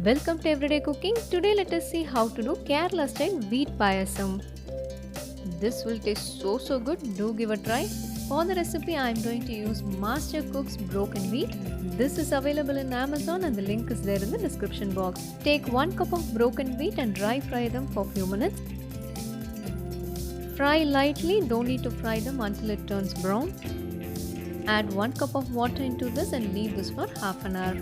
Welcome to Everyday Cooking. Today let us see how to do Kerala style wheat payasam. This will taste so good. Do give a try. For the recipe I am going to use Master Cook's broken wheat. This is available in Amazon and the link is there in the description box. Take 1 cup of broken wheat and dry fry them for few minutes. Fry lightly, don't need to fry them until it turns brown. Add 1 cup of water into this and leave this for half an hour.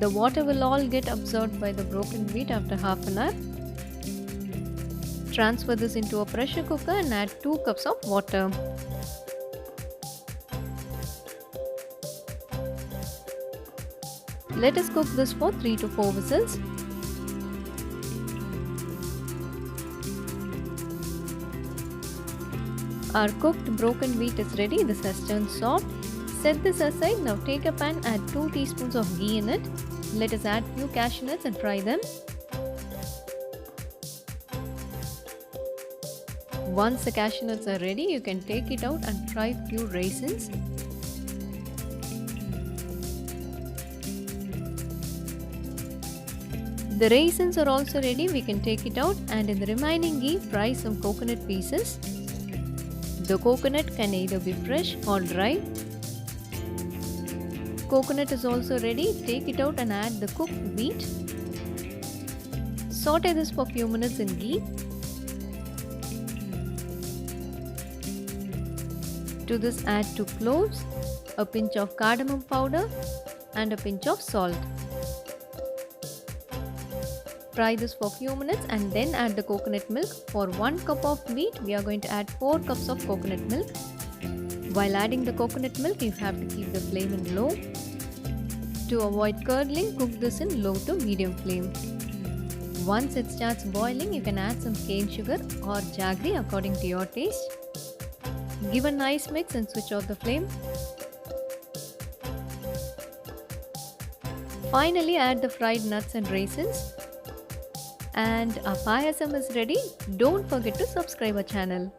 The water will all get absorbed by the broken wheat after half an hour. Transfer this into a pressure cooker and add 2 cups of water. Let us cook this for 3 to 4 whistles. Our cooked broken wheat is ready. This has turned soft. Set this aside. Now take a pan, add 2 teaspoons of ghee in it. Let us add few cashew nuts and fry them. Once the cashew nuts are ready, you can take it out and fry few raisins. The raisins are also ready. We can take it out and in the remaining ghee, fry some coconut pieces. The coconut can either be fresh or dry. Coconut is also ready. Take it out and add the cooked wheat. Saute this for few minutes in ghee. To this add 2 cloves, a pinch of cardamom powder and a pinch of salt. Fry this for few minutes and then add the coconut milk. For 1 cup of wheat, we are going to add 4 cups of coconut milk. While adding the coconut milk, you have to keep the flame in low. To avoid curdling, cook this in low to medium flame. Once it starts boiling, you can add some cane sugar or jaggery according to your taste. Give a nice mix and switch off the flame. Finally, add the fried nuts and raisins. And our payasam is ready. Don't forget to subscribe our channel.